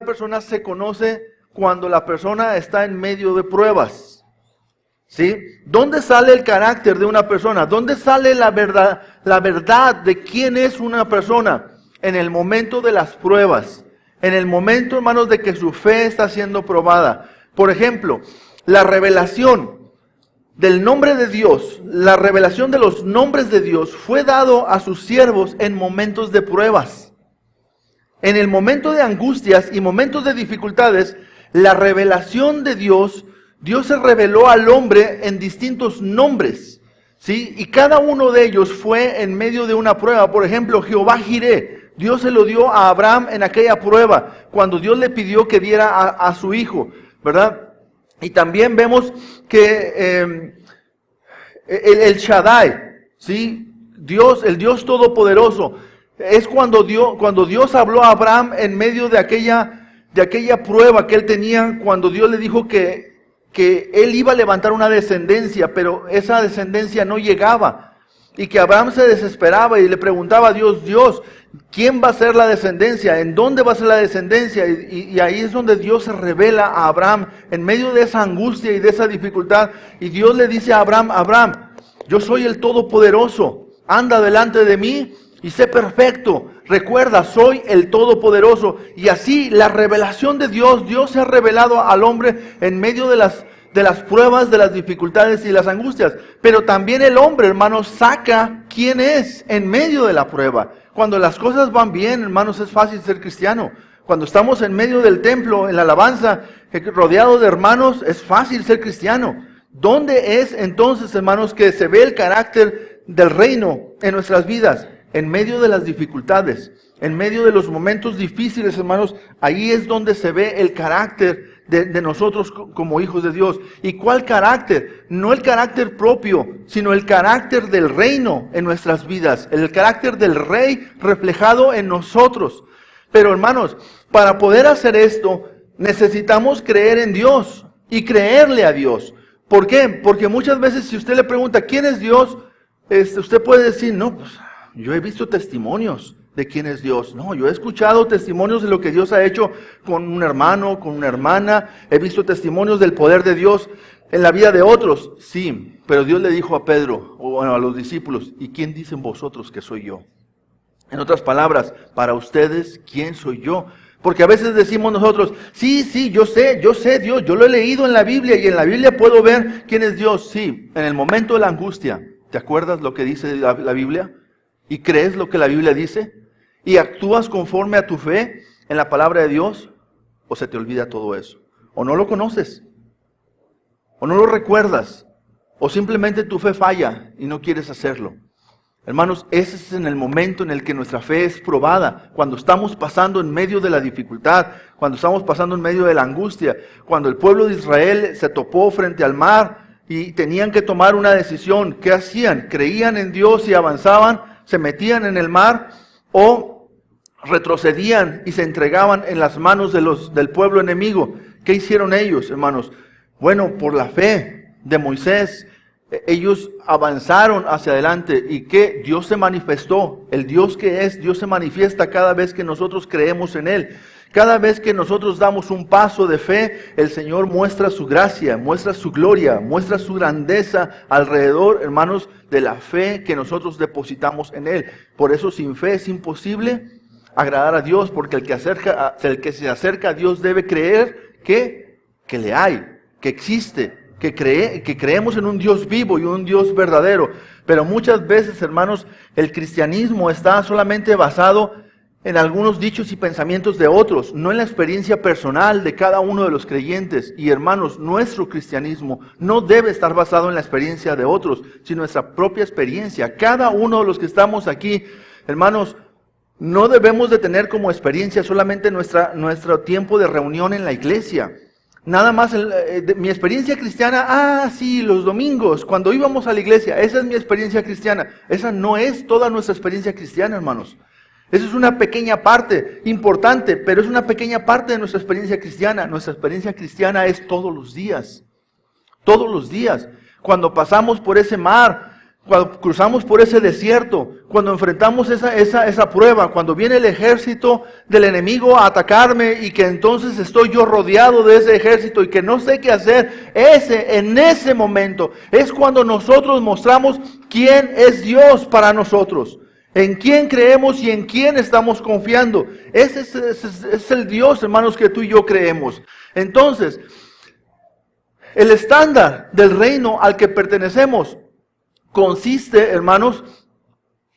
persona se conoce cuando la persona está en medio de pruebas. ¿Sí? ¿Dónde sale el carácter de una persona? ¿Dónde sale la verdad de quién es una persona? En el momento de las pruebas. En el momento, hermanos, de que su fe está siendo probada. Por ejemplo, la revelación del nombre de Dios, la revelación de los nombres de Dios fue dado a sus siervos en momentos de pruebas. En el momento de angustias y momentos de dificultades, la revelación de Dios se reveló al hombre en distintos nombres, ¿sí? Y cada uno de ellos fue en medio de una prueba. Por ejemplo, Jehová Jireh, Dios se lo dio a Abraham en aquella prueba, cuando Dios le pidió que diera a su hijo, ¿verdad? Y también vemos que el Shaddai, ¿sí? Dios, el Dios Todopoderoso, es cuando Dios habló a Abraham en medio de aquella prueba que él tenía, cuando Dios le dijo que él iba a levantar una descendencia, pero esa descendencia no llegaba. Y que Abraham se desesperaba y le preguntaba a Dios, ¿quién va a ser la descendencia? ¿En dónde va a ser la descendencia? Y ahí es donde Dios se revela a Abraham, en medio de esa angustia y de esa dificultad. Y Dios le dice a Abraham, yo soy el Todopoderoso, anda delante de mí y sé perfecto. Recuerda, soy el Todopoderoso. Y así la revelación de Dios se ha revelado al hombre en medio de las pruebas, de las dificultades y las angustias. Pero también el hombre, hermanos, saca quién es en medio de la prueba. Cuando las cosas van bien, hermanos, es fácil ser cristiano. Cuando estamos en medio del templo, en la alabanza, rodeados de hermanos, es fácil ser cristiano. ¿Dónde es entonces, hermanos, que se ve el carácter del reino en nuestras vidas? En medio de las dificultades, en medio de los momentos difíciles, hermanos, ahí es donde se ve el carácter de nosotros como hijos de Dios. ¿Y cuál carácter? No el carácter propio, sino el carácter del reino en nuestras vidas, el carácter del rey reflejado en nosotros. Pero, hermanos, para poder hacer esto, necesitamos creer en Dios y creerle a Dios. ¿Por qué? Porque muchas veces si usted le pregunta, ¿quién es Dios? Usted puede decir, no, pues yo he visto testimonios de quién es Dios. No, yo he escuchado testimonios de lo que Dios ha hecho con un hermano, con una hermana. He visto testimonios del poder de Dios en la vida de otros. Sí, pero Dios le dijo a Pedro, o bueno, a los discípulos, ¿y quién dicen vosotros que soy yo? En otras palabras, para ustedes, ¿quién soy yo? Porque a veces decimos nosotros, sí, yo sé Dios, yo lo he leído en la Biblia y en la Biblia puedo ver quién es Dios. Sí, en el momento de la angustia, ¿te acuerdas lo que dice la Biblia? ¿Y crees lo que la Biblia dice? ¿Y actúas conforme a tu fe en la palabra de Dios? ¿O se te olvida todo eso? ¿O no lo conoces? ¿O no lo recuerdas? ¿O simplemente tu fe falla y no quieres hacerlo? Hermanos, ese es en el momento en el que nuestra fe es probada. Cuando estamos pasando en medio de la dificultad, cuando estamos pasando en medio de la angustia, cuando el pueblo de Israel se topó frente al mar y tenían que tomar una decisión. ¿Qué hacían? ¿Creían en Dios y avanzaban? ¿Se metían en el mar o retrocedían y se entregaban en las manos del pueblo enemigo? ¿Qué hicieron ellos, hermanos? Bueno, por la fe de Moisés, ellos avanzaron hacia adelante y que Dios se manifestó. El Dios que es, Dios se manifiesta cada vez que nosotros creemos en Él. Cada vez que nosotros damos un paso de fe, el Señor muestra su gracia, muestra su gloria, muestra su grandeza alrededor, hermanos, de la fe que nosotros depositamos en Él. Por eso sin fe es imposible agradar a Dios, porque el que se acerca a Dios debe creer que le hay, que existe, que creemos en un Dios vivo y un Dios verdadero. Pero muchas veces, hermanos, el cristianismo está solamente basado en algunos dichos y pensamientos de otros, no en la experiencia personal de cada uno de los creyentes. Y hermanos, nuestro cristianismo no debe estar basado en la experiencia de otros, sino en nuestra propia experiencia. Cada uno de los que estamos aquí, hermanos, no debemos de tener como experiencia solamente nuestro tiempo de reunión en la iglesia. Nada más mi experiencia cristiana, sí, los domingos, cuando íbamos a la iglesia, esa es mi experiencia cristiana. Esa no es toda nuestra experiencia cristiana, hermanos. Eso es una pequeña parte, importante, pero es una pequeña parte de nuestra experiencia cristiana. Nuestra experiencia cristiana es todos los días. Todos los días. Cuando pasamos por ese mar, cuando cruzamos por ese desierto, cuando enfrentamos esa prueba, cuando viene el ejército del enemigo a atacarme y que entonces estoy yo rodeado de ese ejército y que no sé qué hacer, en ese momento es cuando nosotros mostramos quién es Dios para nosotros, en quién creemos y en quién estamos confiando. Ese es el Dios, hermanos, que tú y yo creemos. Entonces, el estándar del reino al que pertenecemos consiste, hermanos,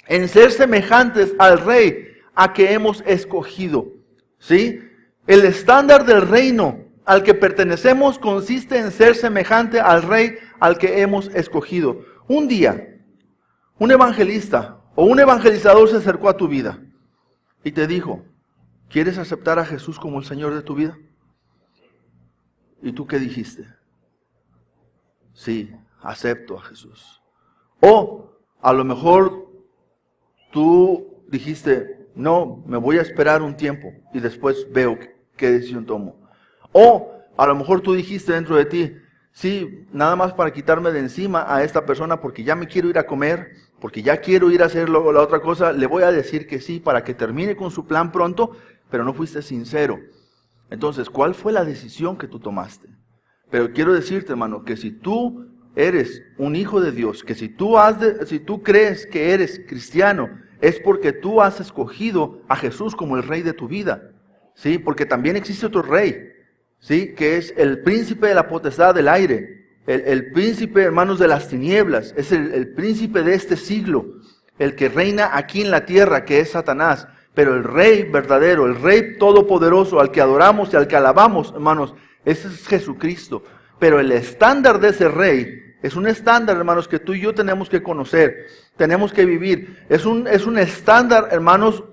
en ser semejantes al Rey a que hemos escogido. ¿Sí? El estándar del reino al que pertenecemos consiste en ser semejante al Rey al que hemos escogido. Un día, un evangelista o un evangelizador se acercó a tu vida y te dijo, ¿quieres aceptar a Jesús como el Señor de tu vida? ¿Y tú qué dijiste? Sí, acepto a Jesús. O a lo mejor tú dijiste, no, me voy a esperar un tiempo y después veo qué decisión tomo. O a lo mejor tú dijiste dentro de ti, sí, nada más para quitarme de encima a esta persona porque ya me quiero ir a comer, porque ya quiero ir a hacer la otra cosa, le voy a decir que sí para que termine con su plan pronto, pero no fuiste sincero. Entonces, ¿cuál fue la decisión que tú tomaste? Pero quiero decirte, hermano, que si tú eres un hijo de Dios, que si tú crees que eres cristiano, es porque tú has escogido a Jesús como el Rey de tu vida. ¿Sí? Porque también existe otro Rey, ¿sí? Que es el príncipe de la potestad del aire, el príncipe, hermanos, de las tinieblas, es el príncipe de este siglo, el que reina aquí en la tierra, que es Satanás. Pero el Rey verdadero, el Rey todopoderoso, al que adoramos y al que alabamos, hermanos, ese es Jesucristo. Pero el estándar de ese Rey es un estándar, hermanos, que tú y yo tenemos que conocer, tenemos que vivir. Es un estándar, hermanos,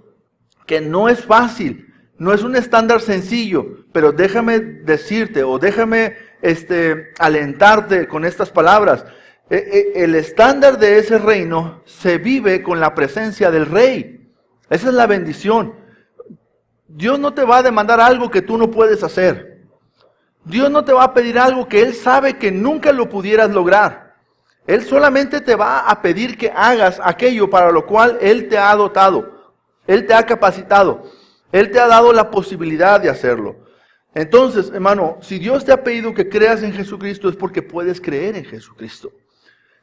que no es fácil, no es un estándar sencillo, pero déjame decirte o déjame alentarte con estas palabras. El estándar de ese reino se vive con la presencia del Rey. Esa es la bendición. Dios no te va a demandar algo que tú no puedes hacer. Dios no te va a pedir algo que Él sabe que nunca lo pudieras lograr. Él solamente te va a pedir que hagas aquello para lo cual Él te ha dotado. Él te ha capacitado. Él te ha dado la posibilidad de hacerlo. Entonces, hermano, si Dios te ha pedido que creas en Jesucristo es porque puedes creer en Jesucristo.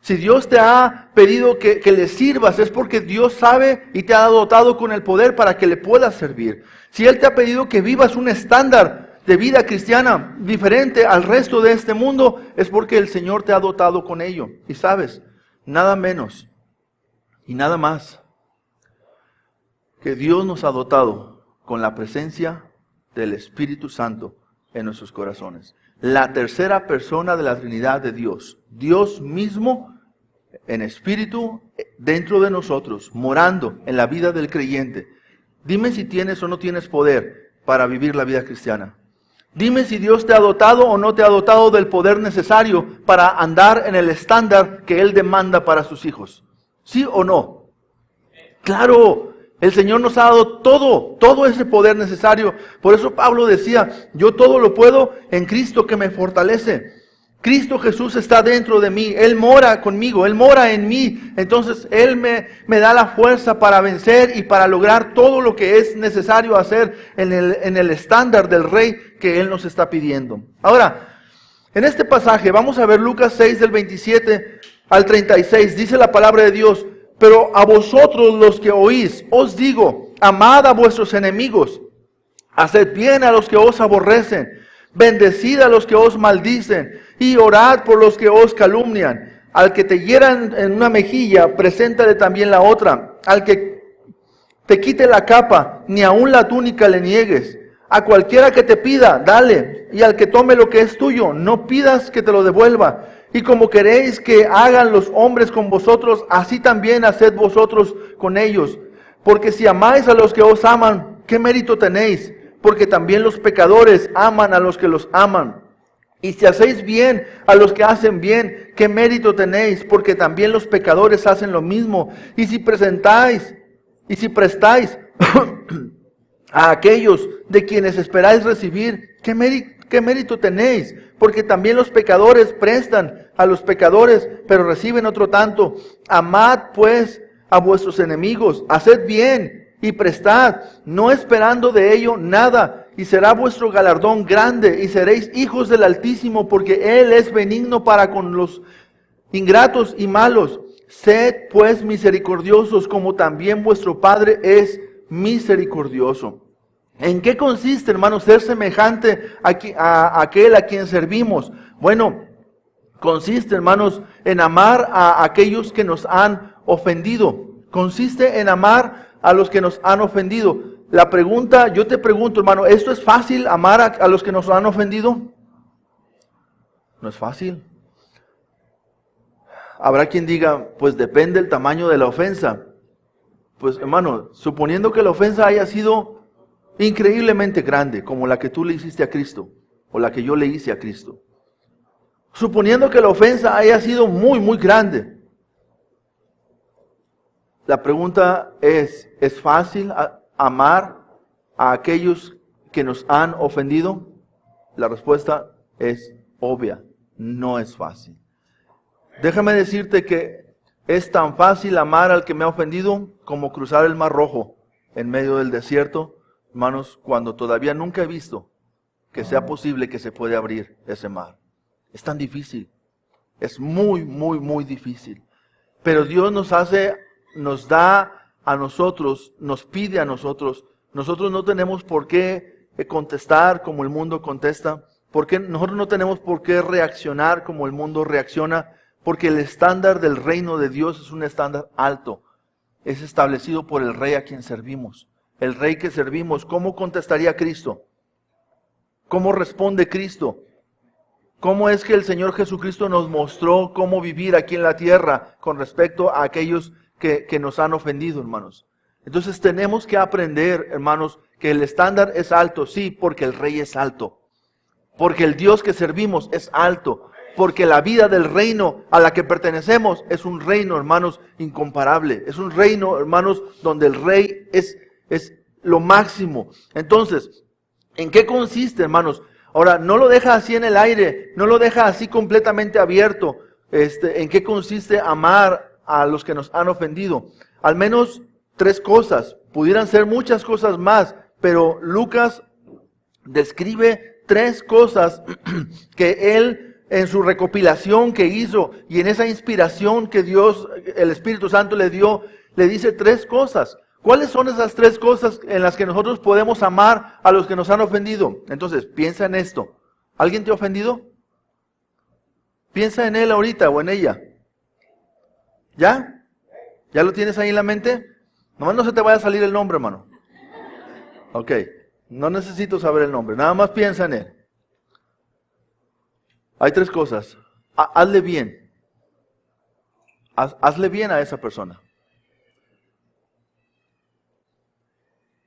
Si Dios te ha pedido que le sirvas es porque Dios sabe y te ha dotado con el poder para que le puedas servir. Si Él te ha pedido que vivas un estándar de vida cristiana diferente al resto de este mundo, es porque el Señor te ha dotado con ello. Y sabes, nada menos y nada más que Dios nos ha dotado con la presencia del Espíritu Santo en nuestros corazones. La tercera persona de la Trinidad de Dios, Dios mismo en espíritu dentro de nosotros, morando en la vida del creyente. Dime si tienes o no tienes poder para vivir la vida cristiana. Dime si Dios te ha dotado o no te ha dotado del poder necesario para andar en el estándar que Él demanda para sus hijos. ¿Sí o no? Claro, el Señor nos ha dado todo ese poder necesario. Por eso Pablo decía, yo todo lo puedo en Cristo que me fortalece. Cristo Jesús está dentro de mí, Él mora conmigo, Él mora en mí. Entonces Él me da la fuerza para vencer y para lograr todo lo que es necesario hacer en el estándar del Rey que Él nos está pidiendo. Ahora, en este pasaje vamos a ver Lucas 6 del 27 al 36. Dice la palabra de Dios, pero a vosotros los que oís, os digo, amad a vuestros enemigos, haced bien a los que os aborrecen, bendecid a los que os maldicen y orad por los que os calumnian. Al que te hieran en una mejilla, preséntale también la otra. Al que te quite la capa, ni aun la túnica le niegues. A cualquiera que te pida, dale. Y al que tome lo que es tuyo, no pidas que te lo devuelva. Y como queréis que hagan los hombres con vosotros, así también haced vosotros con ellos. Porque si amáis a los que os aman, ¿qué mérito tenéis? Porque también los pecadores aman a los que los aman. Y si hacéis bien a los que hacen bien, ¿qué mérito tenéis? Porque también los pecadores hacen lo mismo. Y si prestáis a aquellos de quienes esperáis recibir, ¿qué ¿qué mérito tenéis? Porque también los pecadores prestan a los pecadores, pero reciben otro tanto. Amad pues a vuestros enemigos, haced bien y prestad, no esperando de ello nada, y será vuestro galardón grande, y seréis hijos del Altísimo, porque Él es benigno para con los ingratos y malos. Sed pues misericordiosos, como también vuestro Padre es misericordioso. ¿En qué consiste, hermanos, ser semejante a aquel a quien servimos? Bueno, consiste, hermanos, en amar a aquellos que nos han ofendido. Consiste en amar a los que nos han ofendido. La pregunta, yo te pregunto, hermano, ¿esto es fácil, amar a los que nos han ofendido? No es fácil. Habrá quien diga, pues depende del tamaño de la ofensa. Pues hermano, suponiendo que la ofensa haya sido increíblemente grande, como la que tú le hiciste a Cristo, o la que yo le hice a Cristo. Suponiendo que la ofensa haya sido muy, muy grande. La pregunta ¿es fácil amar a aquellos que nos han ofendido? La respuesta es obvia, no es fácil. Déjame decirte que es tan fácil amar al que me ha ofendido como cruzar el Mar Rojo en medio del desierto, hermanos, cuando todavía nunca he visto que sea posible que se pueda abrir ese mar. Es tan difícil, es muy, muy, muy difícil. Pero Dios nos da a nosotros, nos pide a nosotros. Nosotros no tenemos por qué contestar como el mundo contesta, porque nosotros no tenemos por qué reaccionar como el mundo reacciona, porque el estándar del reino de Dios es un estándar alto. Es establecido por el Rey a quien servimos. El Rey que servimos, ¿cómo contestaría Cristo? ¿Cómo responde Cristo? ¿Cómo es que el Señor Jesucristo nos mostró cómo vivir aquí en la tierra con respecto a aquellos que nos han ofendido, hermanos? Entonces tenemos que aprender, hermanos, que el estándar es alto, sí, porque el Rey es alto. Porque el Dios que servimos es alto. Porque la vida del reino a la que pertenecemos es un reino, hermanos, incomparable. Es un reino, hermanos, donde el Rey es lo máximo. Entonces, ¿en qué consiste, hermanos? Ahora, no lo deja así en el aire, no lo deja así completamente abierto. ¿En qué consiste amar a los que nos han ofendido? Al menos 3 cosas. Pudieran ser muchas cosas más, pero Lucas describe 3 cosas que él, en su recopilación que hizo y en esa inspiración que Dios, el Espíritu Santo le dio, le dice 3 cosas. ¿Cuáles son esas 3 cosas en las que nosotros podemos amar a los que nos han ofendido? Entonces, piensa en esto. ¿Alguien te ha ofendido? Piensa en él ahorita o en ella. ¿Ya? ¿Ya lo tienes ahí en la mente? Nomás no se te vaya a salir el nombre, hermano. Ok, no necesito saber el nombre, nada más piensa en él. Hay 3 cosas. Hazle bien. Hazle bien a esa persona.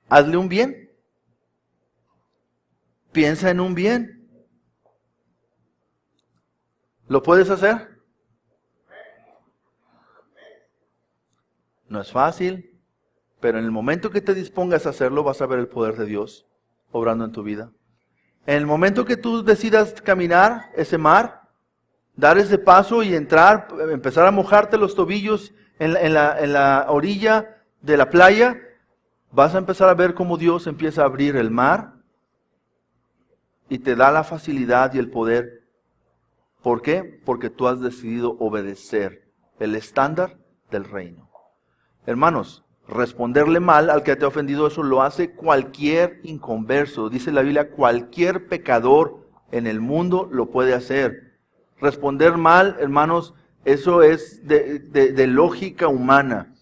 Hazle un bien. Piensa en un bien. ¿Lo puedes hacer? No es fácil, pero en el momento que te dispongas a hacerlo vas a ver el poder de Dios obrando en tu vida. En el momento que tú decidas caminar ese mar, dar ese paso y entrar, empezar a mojarte los tobillos en la orilla de la playa, vas a empezar a ver cómo Dios empieza a abrir el mar y te da la facilidad y el poder. ¿Por qué? Porque tú has decidido obedecer el estándar del reino. Hermanos, responderle mal al que te ha ofendido, eso lo hace cualquier inconverso. Dice la Biblia, cualquier pecador en el mundo lo puede hacer. Responder mal, hermanos, eso es de lógica humana.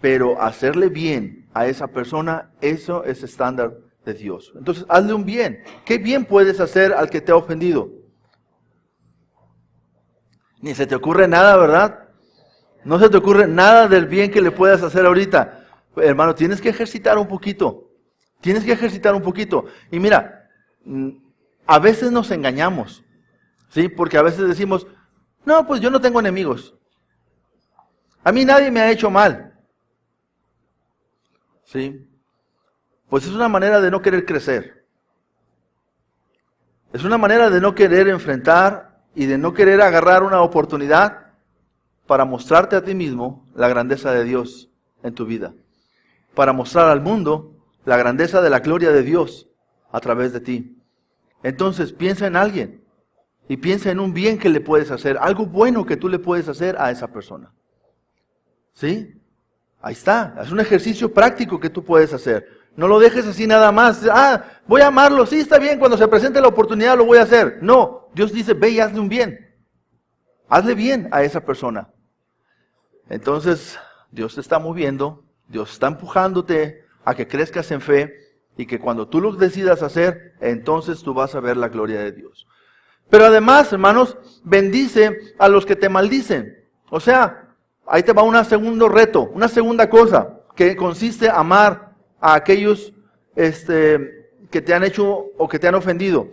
Pero hacerle bien a esa persona, eso es estándar de Dios. Entonces, hazle un bien. ¿Qué bien puedes hacer al que te ha ofendido? Ni se te ocurre nada, ¿verdad? No se te ocurre nada del bien que le puedas hacer ahorita. Hermano, tienes que ejercitar un poquito. Tienes que ejercitar un poquito. Y mira, a veces nos engañamos. ¿Sí? Porque a veces decimos, no, pues yo no tengo enemigos. A mí nadie me ha hecho mal. ¿Sí? Pues es una manera de no querer crecer. Es una manera de no querer enfrentar y de no querer agarrar una oportunidad para mostrarte a ti mismo la grandeza de Dios en tu vida. Para mostrar al mundo la grandeza de la gloria de Dios a través de ti. Entonces piensa en alguien y piensa en un bien que le puedes hacer, algo bueno que tú le puedes hacer a esa persona. ¿Sí? Ahí está, es un ejercicio práctico que tú puedes hacer. No lo dejes así nada más. Voy a amarlo, sí, está bien, cuando se presente la oportunidad lo voy a hacer. No, Dios dice, ve y hazle un bien. Hazle bien a esa persona. Entonces, Dios te está moviendo, Dios está empujándote a que crezcas en fe y que cuando tú lo decidas hacer, entonces tú vas a ver la gloria de Dios. Pero además, hermanos, bendice a los que te maldicen. O sea, ahí te va un segundo reto, una segunda cosa, que consiste en amar a aquellos que te han hecho o que te han ofendido.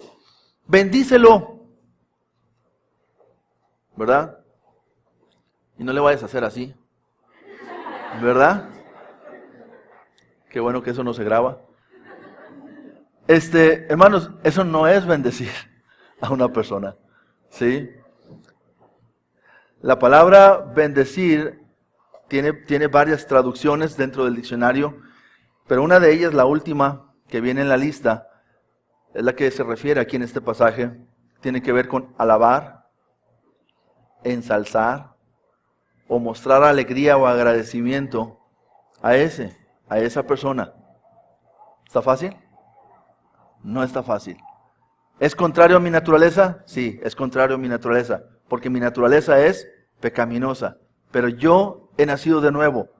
Bendícelo, ¿verdad? Y no le vayas a hacer así, ¿verdad? Qué bueno que eso no se graba. Hermanos, eso no es bendecir a una persona, ¿sí? La palabra bendecir tiene varias traducciones dentro del diccionario, pero una de ellas, la última que viene en la lista, es la que se refiere aquí en este pasaje. Tiene que ver con alabar, ensalzar o mostrar alegría o agradecimiento a esa persona. ¿Está fácil? No está fácil. ¿Es contrario a mi naturaleza? Sí, es contrario a mi naturaleza, porque mi naturaleza es pecaminosa, pero yo he nacido de nuevo.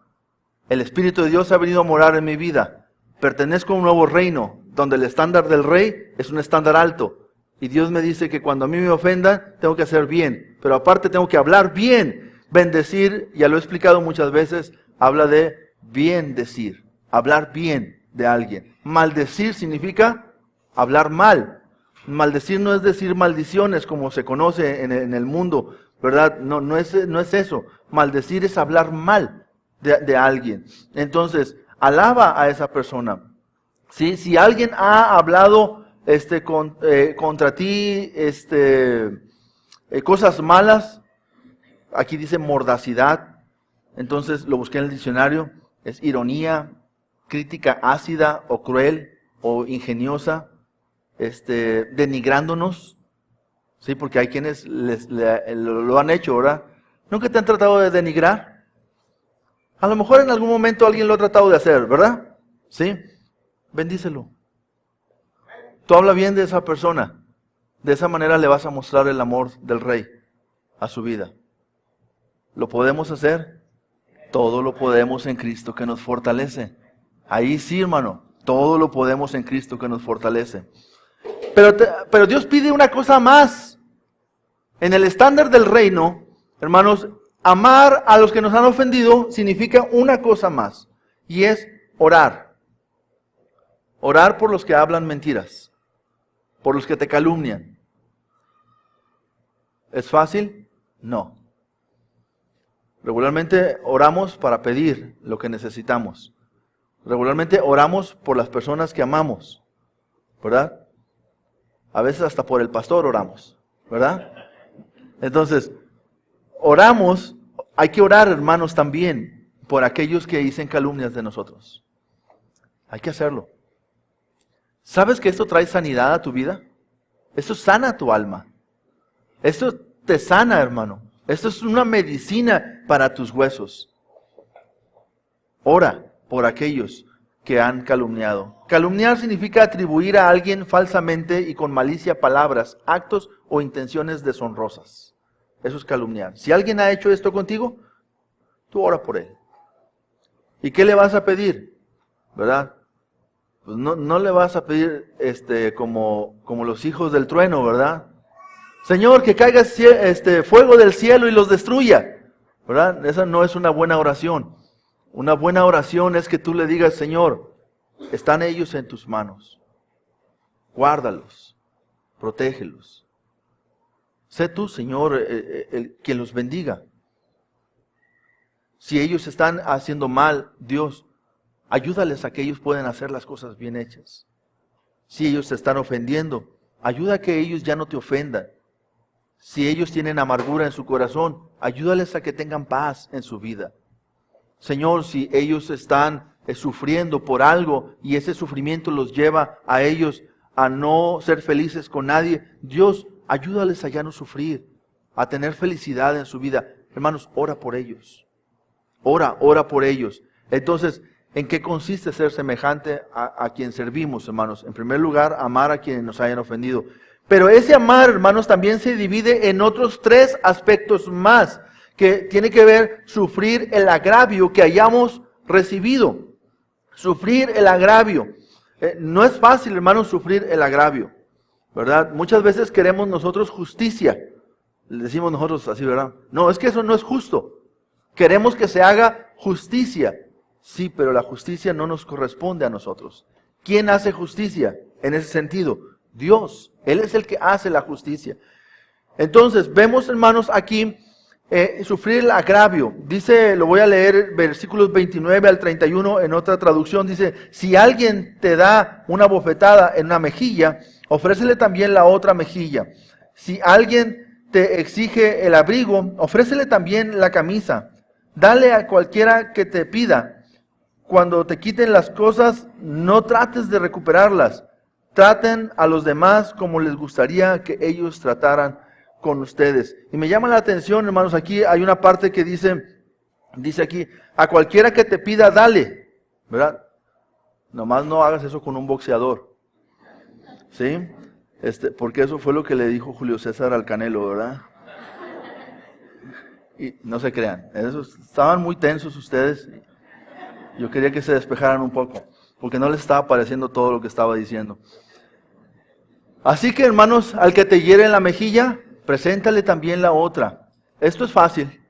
El Espíritu de Dios ha venido a morar en mi vida. Pertenezco a un nuevo reino, donde el estándar del rey es un estándar alto. Y Dios me dice que cuando a mí me ofendan, tengo que hacer bien. Pero aparte tengo que hablar bien. Bendecir, ya lo he explicado muchas veces, habla de bien decir. Hablar bien de alguien. Maldecir significa hablar mal. Maldecir no es decir maldiciones como se conoce en el mundo, ¿verdad? No es eso. Maldecir es hablar mal de alguien. Entonces, alaba a esa persona. ¿Sí? Si alguien ha hablado contra ti cosas malas, aquí dice mordacidad, entonces lo busqué en el diccionario, es ironía, crítica ácida o cruel o ingeniosa, denigrándonos, ¿sí? Porque hay quienes lo han hecho, ¿verdad? ¿Nunca te han tratado de denigrar? A lo mejor en algún momento alguien lo ha tratado de hacer, ¿verdad? ¿Sí? Bendícelo. Tú habla bien de esa persona. De esa manera le vas a mostrar el amor del Rey a su vida. ¿Lo podemos hacer? Todo lo podemos en Cristo que nos fortalece. Ahí sí, hermano. Todo lo podemos en Cristo que nos fortalece. Pero Dios pide una cosa más. En el estándar del reino, hermanos, amar a los que nos han ofendido significa una cosa más, y es orar. Orar por los que hablan mentiras, por los que te calumnian. ¿Es fácil? No. Regularmente oramos para pedir lo que necesitamos. Regularmente oramos por las personas que amamos, ¿verdad? A veces hasta por el pastor oramos, ¿verdad? Entonces, oramos, hay que orar, hermanos, también por aquellos que dicen calumnias de nosotros. Hay que hacerlo. ¿Sabes que esto trae sanidad a tu vida? Esto sana tu alma. Esto te sana, hermano. Esto es una medicina para tus huesos. Ora por aquellos que han calumniado. Calumniar significa atribuir a alguien falsamente y con malicia palabras, actos o intenciones deshonrosas. Eso es calumniar. Si alguien ha hecho esto contigo, tú ora por él. ¿Y qué le vas a pedir? ¿Verdad? Pues no le vas a pedir como los hijos del trueno, ¿verdad? Señor, que caiga fuego del cielo y los destruya. ¿Verdad? Esa no es una buena oración. Una buena oración es que tú le digas, Señor, están ellos en tus manos. Guárdalos, protégelos. Sé tú, Señor, quien los bendiga. Si ellos están haciendo mal, Dios, ayúdales a que ellos puedan hacer las cosas bien hechas. Si ellos te están ofendiendo, Ayuda a que ellos ya no te ofendan. Si ellos tienen amargura en su corazón, ayúdales a que tengan paz en su vida. Señor, si ellos están sufriendo por algo y ese sufrimiento los lleva a ellos a no ser felices con nadie, Dios, ayúdales a ya no sufrir, a tener felicidad en su vida. Hermanos, ora por ellos. Ora por ellos. Entonces, ¿en qué consiste ser semejante a quien servimos, hermanos? En primer lugar, amar a quienes nos hayan ofendido. Pero ese amar, hermanos, también se divide en otros 3 aspectos más, que tiene que ver sufrir el agravio que hayamos recibido. Sufrir el agravio. No es fácil, hermanos, sufrir el agravio, ¿verdad? Muchas veces queremos nosotros justicia. Le decimos nosotros así, ¿verdad? No, es que eso no es justo. Queremos que se haga justicia. Sí, pero la justicia no nos corresponde a nosotros. ¿Quién hace justicia en ese sentido? Dios. Él es el que hace la justicia. Entonces, vemos, hermanos, aquí sufrir el agravio. Dice, lo voy a leer, versículos 29 al 31 en otra traducción. Dice, si alguien te da una bofetada en una mejilla, ofrécele también la otra mejilla. Si alguien te exige el abrigo, ofrécele también la camisa. Dale a cualquiera que te pida. Cuando te quiten las cosas, no trates de recuperarlas. Traten a los demás como les gustaría que ellos trataran con ustedes. Y me llama la atención, hermanos, aquí hay una parte que dice aquí, a cualquiera que te pida, dale, ¿verdad? Nomás no hagas eso con un boxeador, ¿sí? Porque eso fue lo que le dijo Julio César al Canelo, ¿verdad? Y no se crean, estaban muy tensos ustedes. Yo quería que se despejaran un poco, porque no les estaba pareciendo todo lo que estaba diciendo. Así que, hermanos, al que te hiere en la mejilla, preséntale también la otra. Esto es fácil.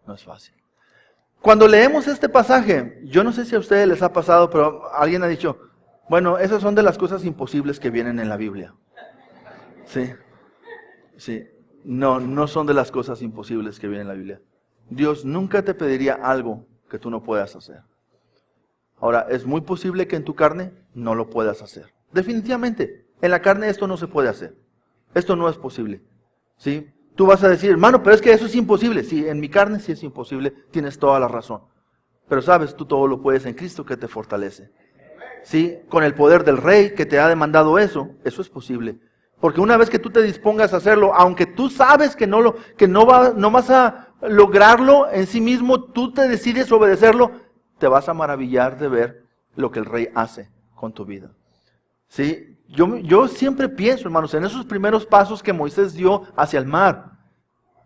No es fácil. Cuando leemos este pasaje, yo no sé si a ustedes les ha pasado, pero alguien ha dicho, bueno, esas son de las cosas imposibles que vienen en la Biblia. Sí, sí. No son de las cosas imposibles que vienen en la Biblia. Dios nunca te pediría algo que tú no puedas hacer. Ahora, es muy posible que en tu carne no lo puedas hacer. Definitivamente, en la carne esto no se puede hacer. Esto no es posible. ¿Sí? Tú vas a decir, hermano, pero es que eso es imposible. Sí, en mi carne sí es imposible, tienes toda la razón. Pero sabes, tú todo lo puedes en Cristo que te fortalece. ¿Sí? Con el poder del Rey que te ha demandado eso es posible. Porque una vez que tú te dispongas a hacerlo, aunque tú sabes que no vas a lograrlo en sí mismo, tú te decides obedecerlo, te vas a maravillar de ver lo que el Rey hace con tu vida. ¿Sí? Yo siempre pienso, hermanos, en esos primeros pasos que Moisés dio hacia el mar.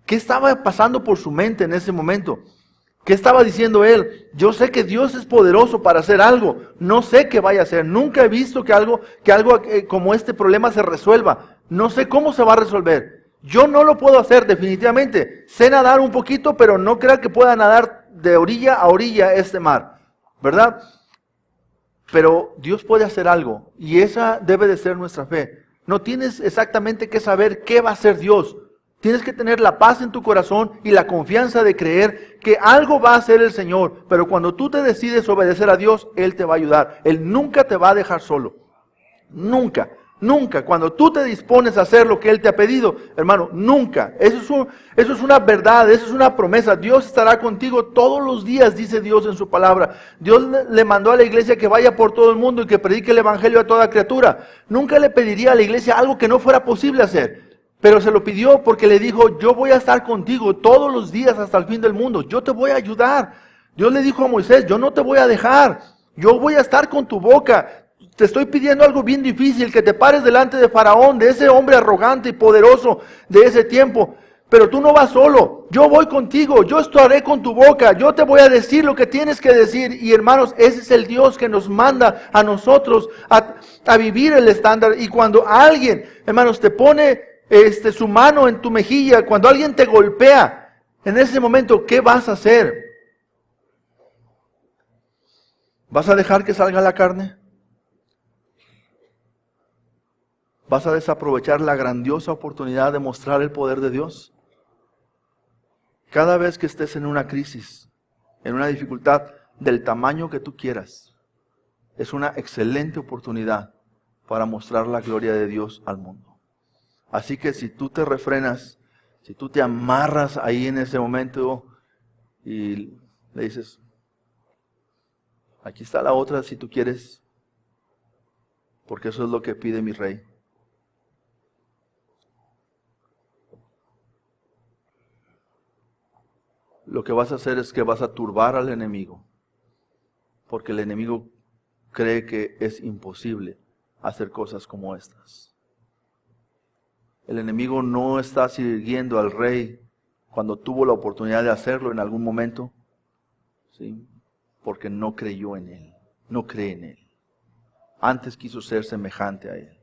¿Qué estaba pasando por su mente en ese momento? ¿Qué estaba diciendo él? Yo sé que Dios es poderoso para hacer algo. No sé qué vaya a hacer. Nunca he visto que algo como este problema se resuelva. No sé cómo se va a resolver. Yo no lo puedo hacer definitivamente. Sé nadar un poquito, pero no creo que pueda nadar de orilla a orilla este mar. ¿Verdad? Pero Dios puede hacer algo. Y esa debe de ser nuestra fe. No tienes exactamente que saber qué va a hacer Dios. Tienes que tener la paz en tu corazón y la confianza de creer que algo va a hacer el Señor. Pero cuando tú te decides obedecer a Dios, Él te va a ayudar. Él nunca te va a dejar solo. Nunca, nunca. Cuando tú te dispones a hacer lo que Él te ha pedido, hermano, nunca. Eso es una verdad, eso es una promesa. Dios estará contigo todos los días, dice Dios en su palabra. Dios le mandó a la iglesia que vaya por todo el mundo y que predique el evangelio a toda criatura. Nunca le pediría a la iglesia algo que no fuera posible hacer. Pero se lo pidió porque le dijo, yo voy a estar contigo todos los días hasta el fin del mundo. Yo te voy a ayudar. Dios le dijo a Moisés, yo no te voy a dejar. Yo voy a estar con tu boca. Te estoy pidiendo algo bien difícil, que te pares delante de Faraón, de ese hombre arrogante y poderoso de ese tiempo. Pero tú no vas solo. Yo voy contigo. Yo estaré con tu boca. Yo te voy a decir lo que tienes que decir. Y hermanos, ese es el Dios que nos manda a nosotros a vivir el estándar. Y cuando alguien, hermanos, te pone su mano en tu mejilla, cuando alguien te golpea, en ese momento, ¿qué vas a hacer? ¿Vas a dejar que salga la carne? ¿Vas a desaprovechar la grandiosa oportunidad de mostrar el poder de Dios? Cada vez que estés en una crisis, en una dificultad del tamaño que tú quieras, es una excelente oportunidad para mostrar la gloria de Dios al mundo. Así que si tú te refrenas, si tú te amarras ahí en ese momento y le dices, aquí está la otra si tú quieres, porque eso es lo que pide mi rey. Lo que vas a hacer es que vas a turbar al enemigo, porque el enemigo cree que es imposible hacer cosas como estas. El enemigo no está siguiendo al rey cuando tuvo la oportunidad de hacerlo en algún momento, ¿sí? Porque no creyó en él, no cree en él. Antes quiso ser semejante a él.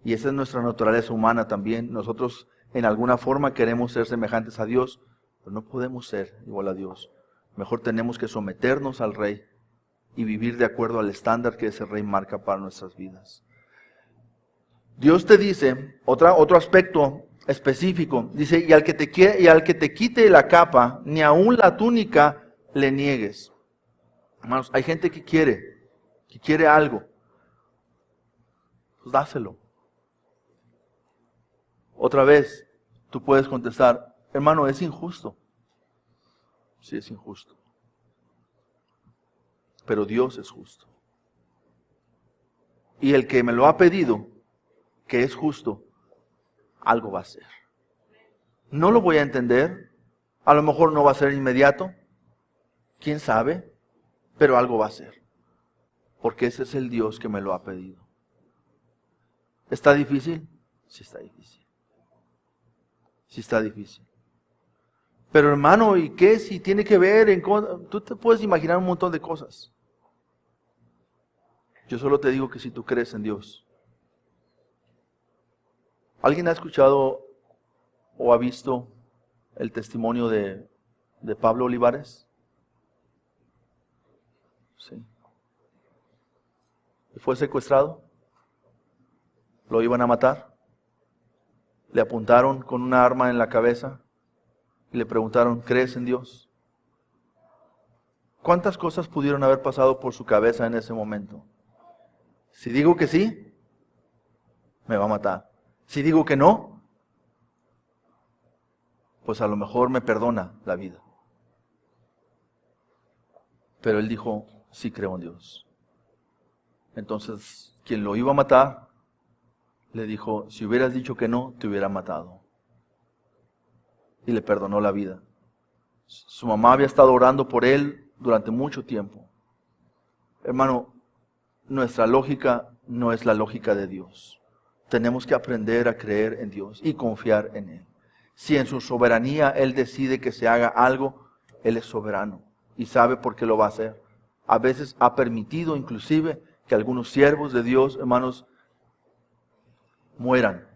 Y esa es nuestra naturaleza humana también. Nosotros en alguna forma queremos ser semejantes a Dios, pero no podemos ser igual a Dios. Mejor tenemos que someternos al rey y vivir de acuerdo al estándar que ese rey marca para nuestras vidas. Dios te dice, otro aspecto específico, dice, y al que te quite la capa, ni aun la túnica le niegues. Hermanos, hay gente que quiere algo, pues dáselo. Otra vez, tú puedes contestar, hermano, es injusto. Sí, es injusto. Pero Dios es justo. Y el que me lo ha pedido, que es justo, algo va a hacer. No lo voy a entender, a lo mejor no va a ser inmediato, quién sabe, pero algo va a hacer. Porque ese es el Dios que me lo ha pedido. ¿Está difícil? Sí está difícil. Sí está difícil. Pero hermano, ¿y qué si tiene que ver? Tú te puedes imaginar un montón de cosas. Yo solo te digo que si tú crees en Dios. ¿Alguien ha escuchado o ha visto el testimonio de Pablo Olivares? Sí. Fue secuestrado. Lo iban a matar. Le apuntaron con una arma en la cabeza y le preguntaron, ¿crees en Dios? ¿Cuántas cosas pudieron haber pasado por su cabeza en ese momento? Si digo que sí, me va a matar. Si digo que no, pues a lo mejor me perdona la vida. Pero él dijo, sí creo en Dios. Entonces, quien lo iba a matar, le dijo, si hubieras dicho que no, te hubiera matado. Y le perdonó la vida. Su mamá había estado orando por él durante mucho tiempo. Hermano, nuestra lógica no es la lógica de Dios. Tenemos que aprender a creer en Dios y confiar en Él. Si en su soberanía Él decide que se haga algo, Él es soberano y sabe por qué lo va a hacer. A veces ha permitido inclusive que algunos siervos de Dios, hermanos, mueran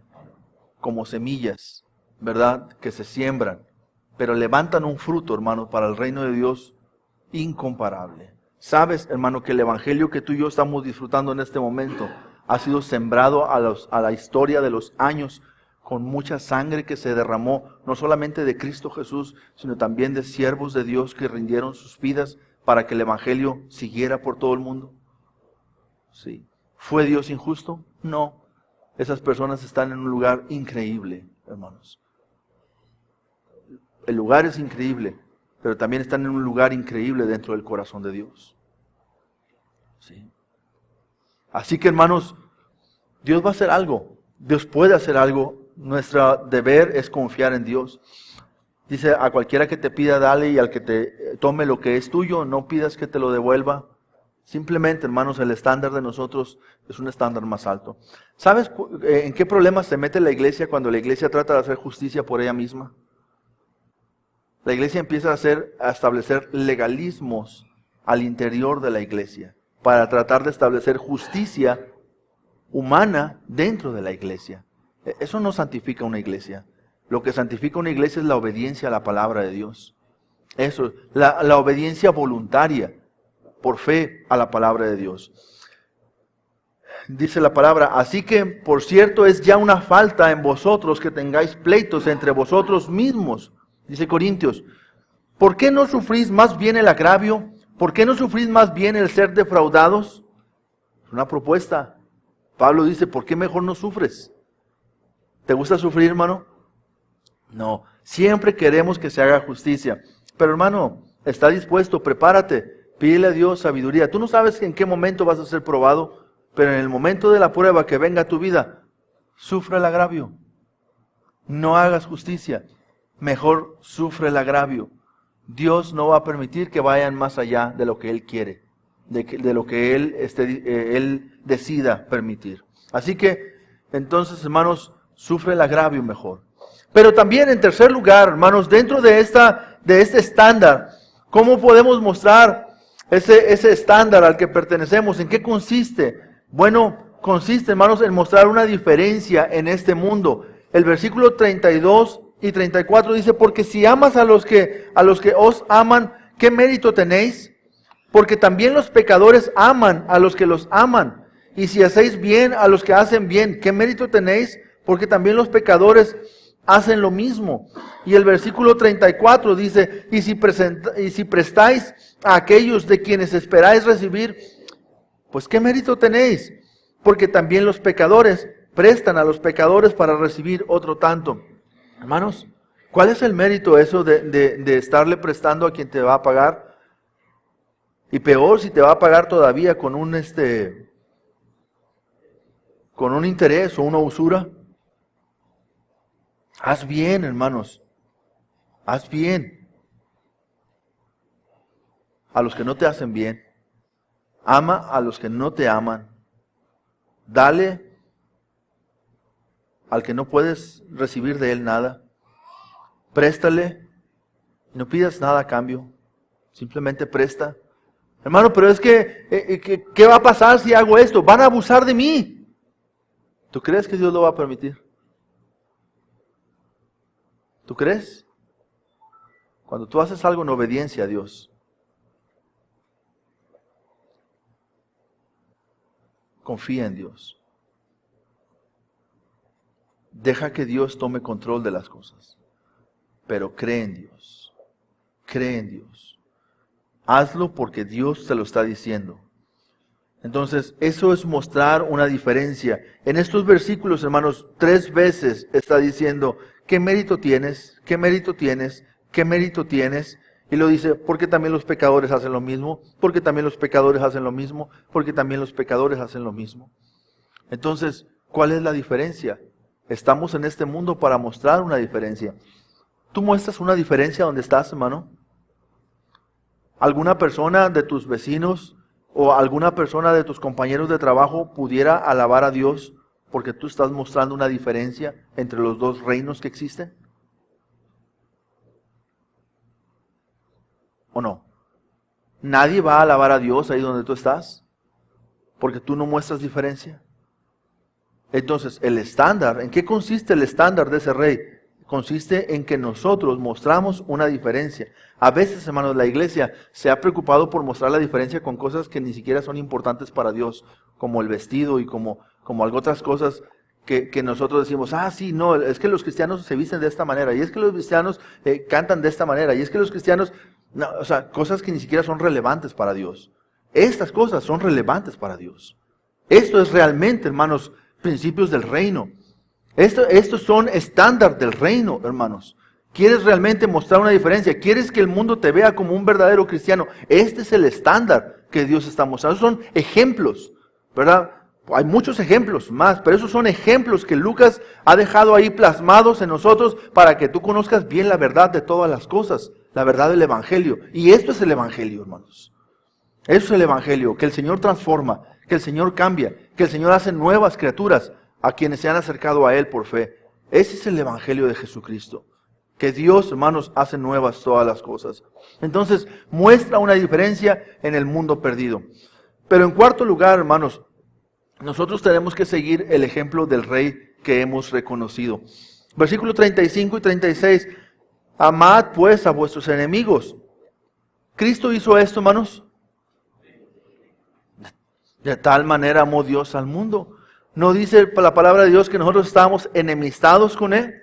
como semillas, ¿verdad? Que se siembran, pero levantan un fruto, hermano, para el reino de Dios incomparable. Sabes, hermano, que el evangelio que tú y yo estamos disfrutando en este momento ha sido sembrado a la historia de los años con mucha sangre que se derramó, no solamente de Cristo Jesús, sino también de siervos de Dios que rindieron sus vidas para que el evangelio siguiera por todo el mundo. Sí. ¿Fue Dios injusto? No. Esas personas están en un lugar increíble, hermanos. El lugar es increíble, pero también están en un lugar increíble dentro del corazón de Dios. Sí. Así que, hermanos, Dios va a hacer algo. Dios puede hacer algo. Nuestro deber es confiar en Dios. Dice, a cualquiera que te pida, dale, y al que te tome lo que es tuyo, no pidas que te lo devuelva. Simplemente, hermanos, el estándar de nosotros es un estándar más alto. ¿Sabes en qué problemas se mete la iglesia cuando la iglesia trata de hacer justicia por ella misma? La iglesia empieza a establecer legalismos al interior de la iglesia para tratar de establecer justicia humana dentro de la iglesia. Eso no santifica una iglesia. Lo que santifica una iglesia es la obediencia a la palabra de Dios. Eso, la obediencia voluntaria, por fe a la palabra de Dios. Dice la palabra, así que, por cierto, es ya una falta en vosotros que tengáis pleitos entre vosotros mismos. Dice Corintios, ¿por qué no sufrís más bien el agravio? ¿Por qué no sufrís más bien el ser defraudados? Es una propuesta. Pablo dice, ¿por qué mejor no sufres? ¿Te gusta sufrir, hermano? No, siempre queremos que se haga justicia. Pero hermano, está dispuesto, prepárate, pídele a Dios sabiduría. Tú no sabes en qué momento vas a ser probado, pero en el momento de la prueba que venga a tu vida, sufre el agravio. No hagas justicia, mejor sufre el agravio. Dios no va a permitir que vayan más allá de lo que Él quiere, de lo que Él decida permitir. Así que, entonces, hermanos, sufre el agravio mejor. Pero también, en tercer lugar, hermanos, dentro de este estándar, ¿cómo podemos mostrar ese estándar al que pertenecemos? ¿En qué consiste? Bueno, consiste, hermanos, en mostrar una diferencia en este mundo. El versículo 32 y 34 dice, porque si amas a los que os aman, ¿qué mérito tenéis? Porque también los pecadores aman a los que los aman. Y si hacéis bien a los que hacen bien, ¿qué mérito tenéis? Porque también los pecadores hacen lo mismo. Y el versículo 34 dice, y si prestáis a aquellos de quienes esperáis recibir, pues ¿qué mérito tenéis? Porque también los pecadores prestan a los pecadores para recibir otro tanto. Hermanos, ¿cuál es el mérito eso de estarle prestando a quien te va a pagar? Y peor si te va a pagar todavía con un interés o una usura. Haz bien, hermanos. Haz bien a los que no te hacen bien. Ama a los que no te aman. Dale al que no puedes recibir de él nada. Préstale. No pidas nada a cambio. Simplemente presta. Hermano, pero es que, ¿qué va a pasar si hago esto? Van a abusar de mí. ¿Tú crees que Dios lo va a permitir? ¿Tú crees? Cuando tú haces algo en obediencia a Dios, confía en Dios. Deja que Dios tome control de las cosas. Pero cree en Dios. Cree en Dios. Hazlo porque Dios te lo está diciendo. Entonces, eso es mostrar una diferencia. En estos versículos, hermanos, 3 veces está diciendo, ¿qué mérito tienes? ¿Qué mérito tienes? ¿Qué mérito tienes? Y lo dice, porque también los pecadores hacen lo mismo, porque también los pecadores hacen lo mismo, porque también los pecadores hacen lo mismo. Entonces, ¿cuál es la diferencia? Estamos en este mundo para mostrar una diferencia. ¿Tú muestras una diferencia donde estás, hermano? ¿Alguna persona de tus vecinos o alguna persona de tus compañeros de trabajo pudiera alabar a Dios porque tú estás mostrando una diferencia entre los dos reinos que existen? ¿O no? ¿Nadie va a alabar a Dios ahí donde tú estás? Porque tú no muestras diferencia. Entonces, el estándar, ¿en qué consiste el estándar de ese rey? Consiste en que nosotros mostramos una diferencia. A veces, hermanos, la iglesia se ha preocupado por mostrar la diferencia con cosas que ni siquiera son importantes para Dios, como el vestido y como otras cosas que nosotros decimos, sí, no, es que los cristianos se visten de esta manera, y es que los cristianos cantan de esta manera, y es que los cristianos, no, o sea, cosas que ni siquiera son relevantes para Dios. Estas cosas son relevantes para Dios. Esto es realmente, hermanos, principios del reino. Estos son estándar del reino, hermanos. ¿Quieres realmente mostrar una diferencia? ¿Quieres que el mundo te vea como un verdadero cristiano? Este es el estándar que Dios está mostrando. Son ejemplos, ¿verdad? Hay muchos ejemplos más, pero esos son ejemplos que Lucas ha dejado ahí plasmados en nosotros para que tú conozcas bien la verdad de todas las cosas, la verdad del Evangelio. Y esto es el Evangelio, hermanos. Eso es el Evangelio, que el Señor transforma, que el Señor cambia, que el Señor hace nuevas criaturas a quienes se han acercado a Él por fe. Ese es el Evangelio de Jesucristo. Que Dios, hermanos, hace nuevas todas las cosas. Entonces, muestra una diferencia en el mundo perdido. Pero en cuarto lugar, hermanos, nosotros tenemos que seguir el ejemplo del Rey que hemos reconocido. Versículos 35 y 36. Amad pues a vuestros enemigos. ¿Cristo hizo esto, hermanos? De tal manera amó Dios al mundo. ¿No dice la palabra de Dios que nosotros estábamos enemistados con Él?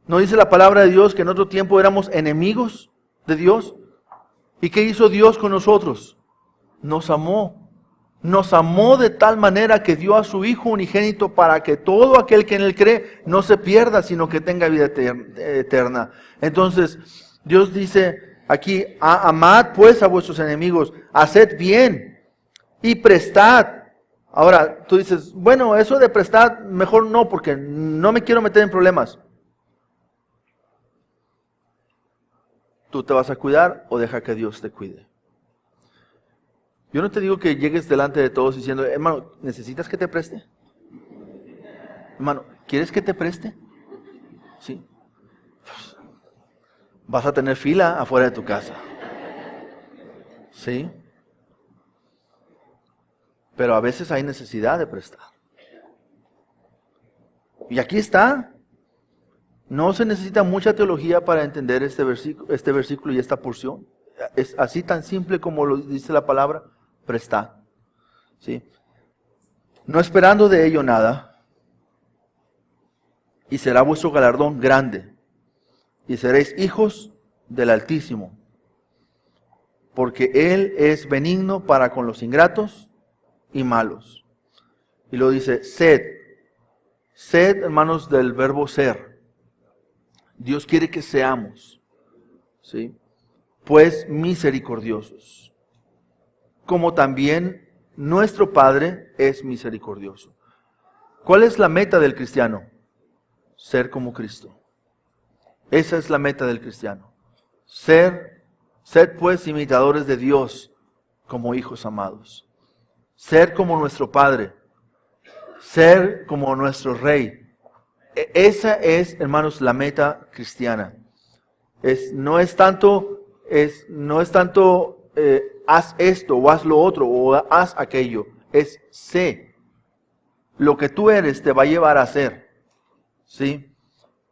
¿No dice la palabra de Dios que en otro tiempo éramos enemigos de Dios? ¿Y qué hizo Dios con nosotros? Nos amó. nos amó de tal manera que dio a su Hijo unigénito para que todo aquel que en Él cree no se pierda, sino que tenga vida eterna. Entonces, Dios dice aquí, amad pues a vuestros enemigos, haced bien y prestad. Ahora, tú dices, bueno, eso de prestar, mejor no, porque no me quiero meter en problemas. ¿Tú te vas a cuidar o deja que Dios te cuide? Yo no te digo que llegues delante de todos diciendo, hermano, ¿necesitas que te preste? Hermano, ¿quieres que te preste? Sí. Vas a tener fila afuera de tu casa. Sí. Pero a veces hay necesidad de prestar. Y aquí está. No se necesita mucha teología para entender este versículo y esta porción. Es así tan simple como lo dice la palabra, prestad. ¿Sí? No esperando de ello nada, y será vuestro galardón grande, y seréis hijos del Altísimo, porque Él es benigno para con los ingratos y malos. Y lo dice, sed, hermanos, del verbo ser. Dios quiere que seamos, ¿sí? Pues misericordiosos, como también nuestro Padre es misericordioso. ¿Cuál es la meta del cristiano? Ser como Cristo. Esa es la meta del cristiano. Sed pues imitadores de Dios como hijos amados. Ser como nuestro Padre. Ser como nuestro Rey. Esa es, hermanos, la meta cristiana. No es tanto haz esto o haz lo otro o haz aquello. Es sé. Lo que tú eres te va a llevar a ser. ¿Sí?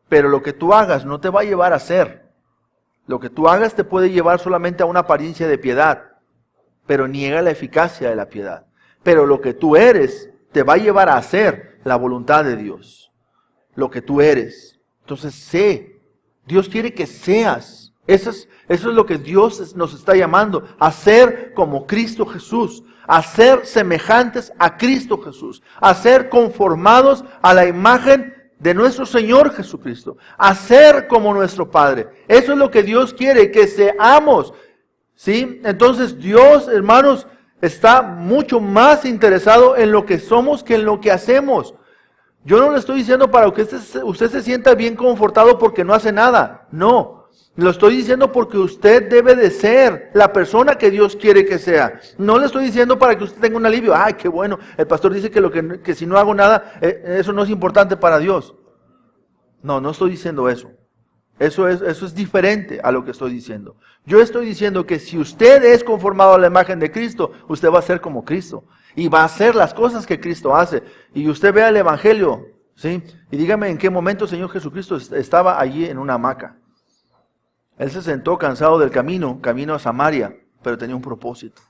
Pero lo que tú hagas no te va a llevar a ser. Lo que tú hagas te puede llevar solamente a una apariencia de piedad, pero niega la eficacia de la piedad. Pero lo que tú eres te va a llevar a hacer la voluntad de Dios. Lo que tú eres. Entonces sé. Dios quiere que seas. Eso es lo que Dios nos está llamando. A ser como Cristo Jesús. A ser semejantes a Cristo Jesús. A ser conformados a la imagen de nuestro Señor Jesucristo. A ser como nuestro Padre. Eso es lo que Dios quiere, que seamos. ¿Sí? Entonces Dios, hermanos, está mucho más interesado en lo que somos que en lo que hacemos. Yo no le estoy diciendo para que usted se sienta bien confortado porque no hace nada. No. Lo estoy diciendo porque usted debe de ser la persona que Dios quiere que sea. No le estoy diciendo para que usted tenga un alivio. Ay, qué bueno. El pastor dice que si no hago nada, eso no es importante para Dios. No, no estoy diciendo eso. Eso es diferente a lo que estoy diciendo. Yo estoy diciendo que si usted es conformado a la imagen de Cristo, usted va a ser como Cristo. Y va a hacer las cosas que Cristo hace. Y usted vea el Evangelio, ¿sí? Y dígame en qué momento el Señor Jesucristo estaba allí en una hamaca. Él se sentó cansado del camino a Samaria, pero tenía un propósito.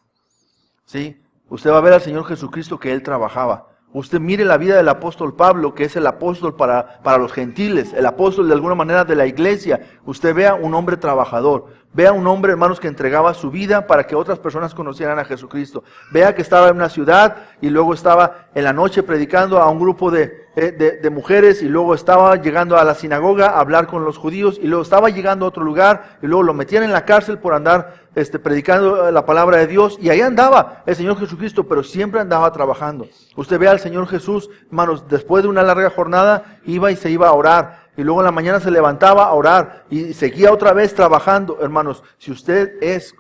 ¿Sí? Usted va a ver al Señor Jesucristo que Él trabajaba. Usted mire la vida del apóstol Pablo, que es el apóstol para los gentiles, el apóstol de alguna manera de la iglesia. Usted vea un hombre trabajador. Vea un hombre, hermanos, que entregaba su vida para que otras personas conocieran a Jesucristo. Vea que estaba en una ciudad y luego estaba en la noche predicando a un grupo de mujeres y luego estaba llegando a la sinagoga a hablar con los judíos y luego estaba llegando a otro lugar y luego lo metían en la cárcel por andar predicando la palabra de Dios, y ahí andaba el Señor Jesucristo, pero siempre andaba trabajando. Usted ve al Señor Jesús, hermanos, después de una larga jornada, iba y se iba a orar, y luego en la mañana se levantaba a orar, y seguía otra vez trabajando. Hermanos, si usted es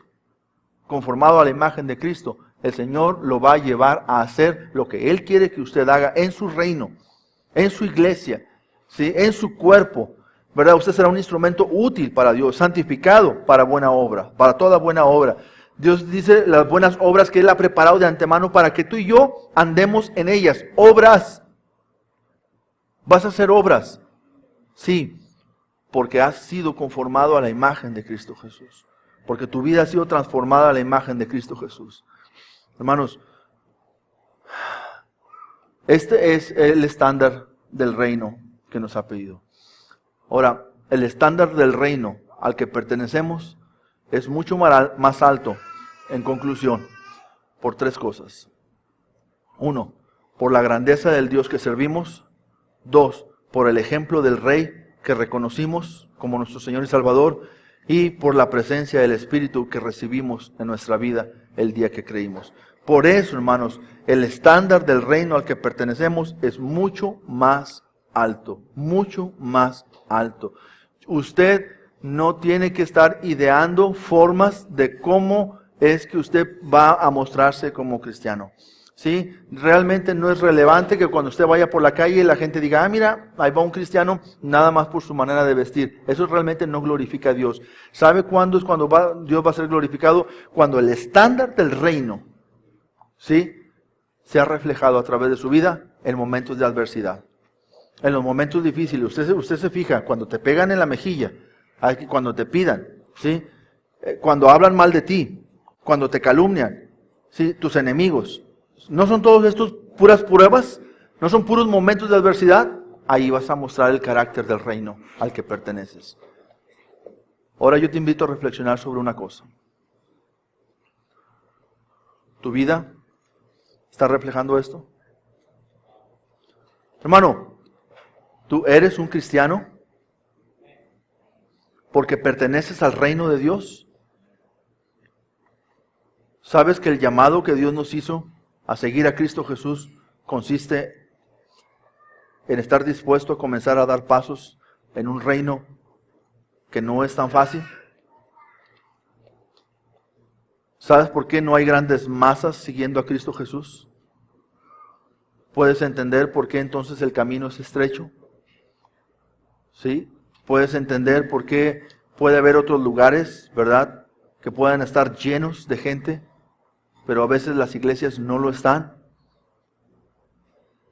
conformado a la imagen de Cristo, el Señor lo va a llevar a hacer lo que Él quiere que usted haga en su reino, en su iglesia, ¿sí? En su cuerpo. ¿Verdad? Usted será un instrumento útil para Dios, santificado para buena obra, para toda buena obra. Dios dice las buenas obras que Él ha preparado de antemano para que tú y yo andemos en ellas. Obras. ¿Vas a hacer obras? Sí, porque has sido conformado a la imagen de Cristo Jesús. Porque tu vida ha sido transformada a la imagen de Cristo Jesús. Hermanos, este es el estándar del reino que nos ha pedido. Ahora, el estándar del reino al que pertenecemos es mucho más alto, en conclusión, por tres cosas. Uno, por la grandeza del Dios que servimos. Dos, por el ejemplo del Rey que reconocimos como nuestro Señor y Salvador. Y por la presencia del Espíritu que recibimos en nuestra vida el día que creímos. Por eso, hermanos, el estándar del reino al que pertenecemos es mucho más alto, mucho más alto. Usted no tiene que estar ideando formas de cómo es que usted va a mostrarse como cristiano. ¿Sí? Realmente no es relevante que cuando usted vaya por la calle la gente diga, mira, ahí va un cristiano, nada más por su manera de vestir. Eso realmente no glorifica a Dios. ¿Sabe cuándo es cuando Dios va a ser glorificado? Cuando el estándar del reino, ¿sí?, se ha reflejado a través de su vida en momentos de adversidad. En los momentos difíciles, usted se fija, cuando te pegan en la mejilla, cuando te pidan, ¿sí?, cuando hablan mal de ti, cuando te calumnian, ¿sí?, tus enemigos. ¿No son todos estos puras pruebas? ¿No son puros momentos de adversidad? Ahí vas a mostrar el carácter del reino al que perteneces. Ahora yo te invito a reflexionar sobre una cosa. ¿Tu vida está reflejando esto? Hermano, ¿tú eres un cristiano porque perteneces al reino de Dios? ¿Sabes que el llamado que Dios nos hizo a seguir a Cristo Jesús consiste en estar dispuesto a comenzar a dar pasos en un reino que no es tan fácil? ¿Sabes por qué no hay grandes masas siguiendo a Cristo Jesús? ¿Puedes entender por qué entonces el camino es estrecho? ¿Sí? ¿Puedes entender por qué puede haber otros lugares, verdad, que puedan estar llenos de gente, pero a veces las iglesias no lo están?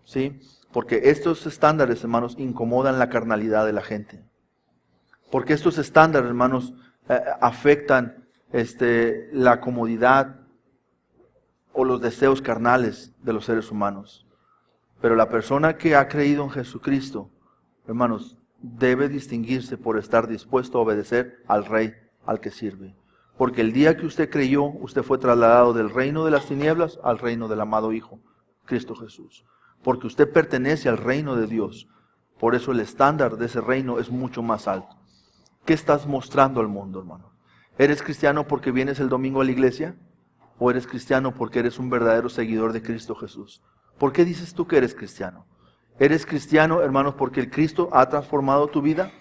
¿Sí? Porque estos estándares, hermanos, incomodan la carnalidad de la gente. Porque estos estándares, hermanos, afectan la comodidad o los deseos carnales de los seres humanos. Pero la persona que ha creído en Jesucristo, hermanos, debe distinguirse por estar dispuesto a obedecer al Rey al que sirve. Porque el día que usted creyó, usted fue trasladado del reino de las tinieblas al reino del amado Hijo, Cristo Jesús. Porque usted pertenece al reino de Dios. Por eso el estándar de ese reino es mucho más alto. ¿Qué estás mostrando al mundo, hermano? ¿Eres cristiano porque vienes el domingo a la iglesia? ¿O eres cristiano porque eres un verdadero seguidor de Cristo Jesús? ¿Por qué dices tú que eres cristiano? ¿Eres cristiano, hermanos, porque el Cristo ha transformado tu vida?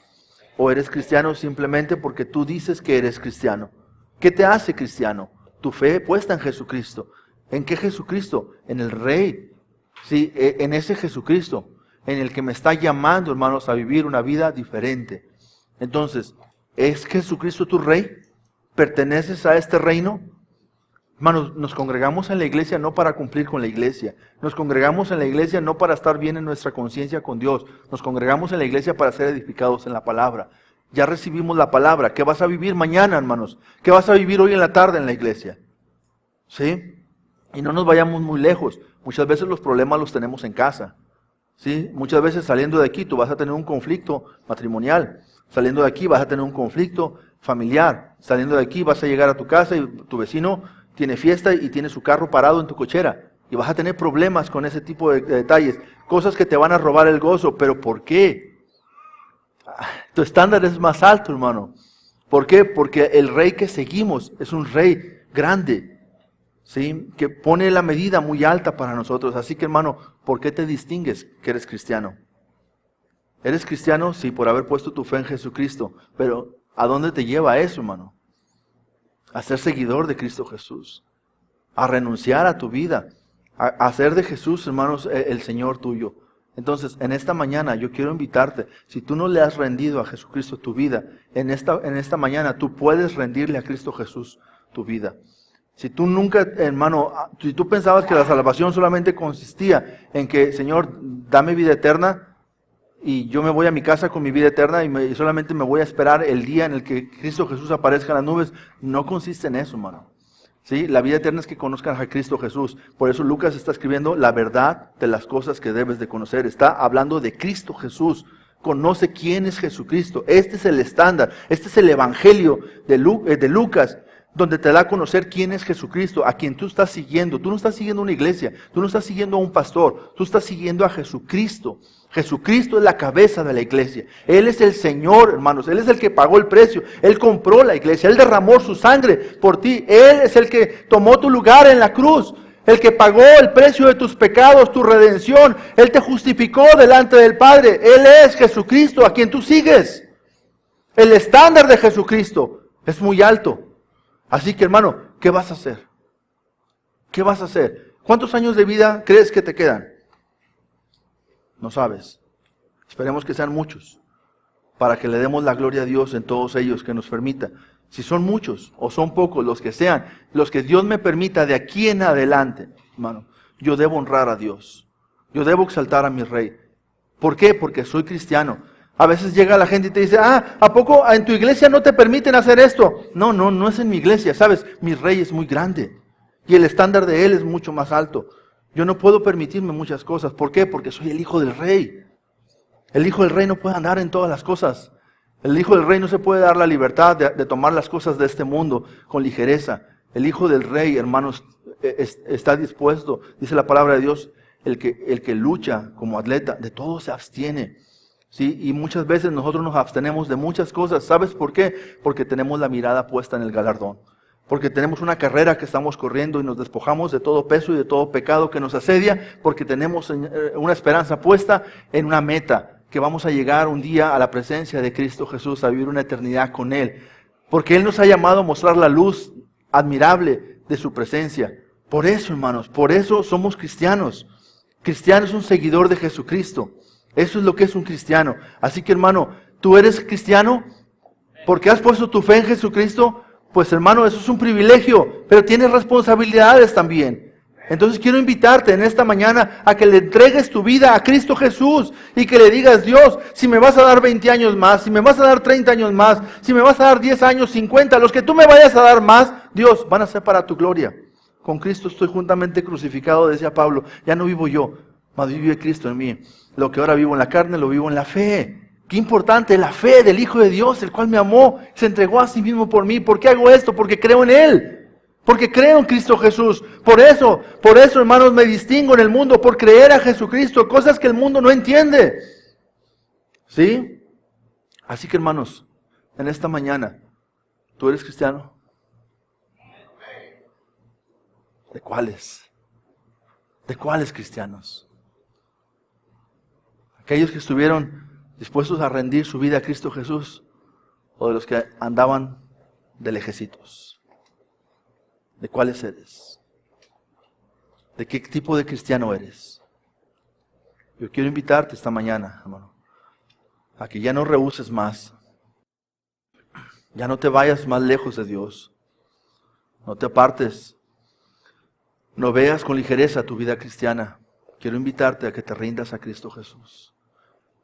¿O eres cristiano simplemente porque tú dices que eres cristiano? ¿Qué te hace cristiano? Tu fe puesta en Jesucristo. ¿En qué Jesucristo? En el Rey. Sí, en ese Jesucristo, en el que me está llamando, hermanos, a vivir una vida diferente. Entonces, ¿es Jesucristo tu Rey? ¿Perteneces a este reino? Hermanos, nos congregamos en la iglesia no para cumplir con la iglesia. Nos congregamos en la iglesia no para estar bien en nuestra conciencia con Dios. Nos congregamos en la iglesia para ser edificados en la palabra. Ya recibimos la palabra. ¿Qué vas a vivir mañana, hermanos? ¿Qué vas a vivir hoy en la tarde en la iglesia? ¿Sí? Y no nos vayamos muy lejos. Muchas veces los problemas los tenemos en casa. ¿Sí? Muchas veces saliendo de aquí tú vas a tener un conflicto matrimonial. Saliendo de aquí vas a tener un conflicto familiar. Saliendo de aquí vas a llegar a tu casa y tu vecino tiene fiesta y tiene su carro parado en tu cochera. Y vas a tener problemas con ese tipo de detalles. Cosas que te van a robar el gozo. ¿Pero por qué? Tu estándar es más alto, hermano. ¿Por qué? Porque el Rey que seguimos es un Rey grande, ¿sí? Que pone la medida muy alta para nosotros. Así que, hermano, ¿por qué te distingues que eres cristiano? ¿Eres cristiano? Sí, por haber puesto tu fe en Jesucristo. Pero, ¿a dónde te lleva eso, hermano? A ser seguidor de Cristo Jesús. A renunciar a tu vida. A hacer de Jesús, hermanos, el Señor tuyo. Entonces, en esta mañana yo quiero invitarte, si tú no le has rendido a Jesucristo tu vida, en esta mañana tú puedes rendirle a Cristo Jesús tu vida. Si tú nunca, hermano, si tú pensabas que la salvación solamente consistía en que, Señor, dame vida eterna y yo me voy a mi casa con mi vida eterna y solamente me voy a esperar el día en el que Cristo Jesús aparezca en las nubes, no consiste en eso, hermano. ¿Sí? La vida eterna es que conozcan a Cristo Jesús. Por eso Lucas está escribiendo la verdad de las cosas que debes de conocer. Está hablando de Cristo Jesús. Conoce quién es Jesucristo. Este es el estándar. Este es el evangelio de Lucas. donde te da a conocer quién es Jesucristo, a quien tú estás siguiendo. Tú no estás siguiendo una iglesia, tú no estás siguiendo a un pastor, tú estás siguiendo a Jesucristo. Jesucristo es la cabeza de la iglesia. Él es el Señor, hermanos. Él es el que pagó el precio. Él compró la iglesia. Él derramó su sangre por ti. Él es el que tomó tu lugar en la cruz. El que pagó el precio de tus pecados, tu redención. Él te justificó delante del Padre. Él es Jesucristo, a quien tú sigues. El estándar de Jesucristo es muy alto. Así que, hermano, ¿qué vas a hacer? ¿Qué vas a hacer? ¿Cuántos años de vida crees que te quedan? No sabes. Esperemos que sean muchos, para que le demos la gloria a Dios en todos ellos, que nos permita. Si son muchos o son pocos, los que sean, los que Dios me permita de aquí en adelante, hermano, yo debo honrar a Dios. Yo debo exaltar a mi Rey. ¿Por qué? Porque soy cristiano. A veces llega la gente y te dice, ¿a poco en tu iglesia no te permiten hacer esto? No es en mi iglesia, ¿sabes? Mi Rey es muy grande y el estándar de Él es mucho más alto. Yo no puedo permitirme muchas cosas. ¿Por qué? Porque soy el hijo del Rey. El hijo del Rey no puede andar en todas las cosas. El hijo del Rey no se puede dar la libertad de tomar las cosas de este mundo con ligereza. El hijo del Rey, hermanos, está dispuesto, dice la palabra de Dios, el que lucha como atleta, de todo se abstiene. ¿Sí? Y muchas veces nosotros nos abstenemos de muchas cosas. ¿Sabes por qué? Porque tenemos la mirada puesta en el galardón. Porque tenemos una carrera que estamos corriendo y nos despojamos de todo peso y de todo pecado que nos asedia, porque tenemos una esperanza puesta en una meta, que vamos a llegar un día a la presencia de Cristo Jesús, a vivir una eternidad con Él. Porque Él nos ha llamado a mostrar la luz admirable de su presencia. Por eso, hermanos, por eso somos cristianos. Cristiano es un seguidor de Jesucristo. Eso es lo que es un cristiano. Así que, hermano, ¿tú eres cristiano porque has puesto tu fe en Jesucristo? Pues, hermano, eso es un privilegio, pero tienes responsabilidades también. Entonces quiero invitarte en esta mañana a que le entregues tu vida a Cristo Jesús y que le digas, Dios, si me vas a dar 20 años más, si me vas a dar 30 años más, si me vas a dar 10 años, 50, los que tú me vayas a dar más, Dios, van a ser para tu gloria. Con Cristo estoy juntamente crucificado, decía Pablo, ya no vivo yo, mas vive Cristo en mí. Lo que ahora vivo en la carne, lo vivo en la fe. Qué importante, la fe del Hijo de Dios, el cual me amó, se entregó a sí mismo por mí. ¿Por qué hago esto? Porque creo en Él. Porque creo en Cristo Jesús. Por eso, hermanos, me distingo en el mundo, por creer a Jesucristo, cosas que el mundo no entiende. ¿Sí? Así que, hermanos, en esta mañana, ¿tú eres cristiano? ¿De cuáles? ¿De cuáles cristianos? Aquellos que estuvieron dispuestos a rendir su vida a Cristo Jesús, o de los que andaban de lejecitos. ¿De cuáles eres? ¿De qué tipo de cristiano eres? Yo quiero invitarte esta mañana, hermano, a que ya no rehuses más. Ya no te vayas más lejos de Dios. No te apartes. No veas con ligereza tu vida cristiana. Quiero invitarte a que te rindas a Cristo Jesús.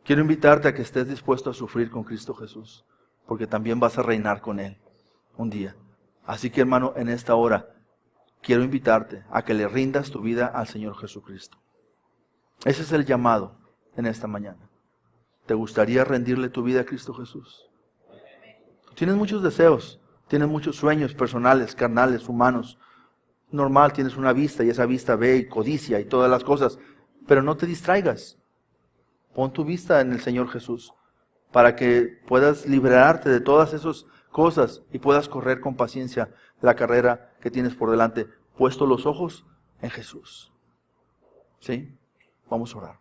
Quiero invitarte a que estés dispuesto a sufrir con Cristo Jesús, porque también vas a reinar con Él un día. Así que, hermano, en esta hora, quiero invitarte a que le rindas tu vida al Señor Jesucristo. Ese es el llamado en esta mañana. ¿Te gustaría rendirle tu vida a Cristo Jesús? Tienes muchos deseos, tienes muchos sueños personales, carnales, humanos. Normal, tienes una vista y esa vista ve y codicia y todas las cosas, pero no te distraigas. Pon tu vista en el Señor Jesús para que puedas liberarte de todas esas cosas y puedas correr con paciencia la carrera que tienes por delante, puesto los ojos en Jesús. ¿Sí? Vamos a orar.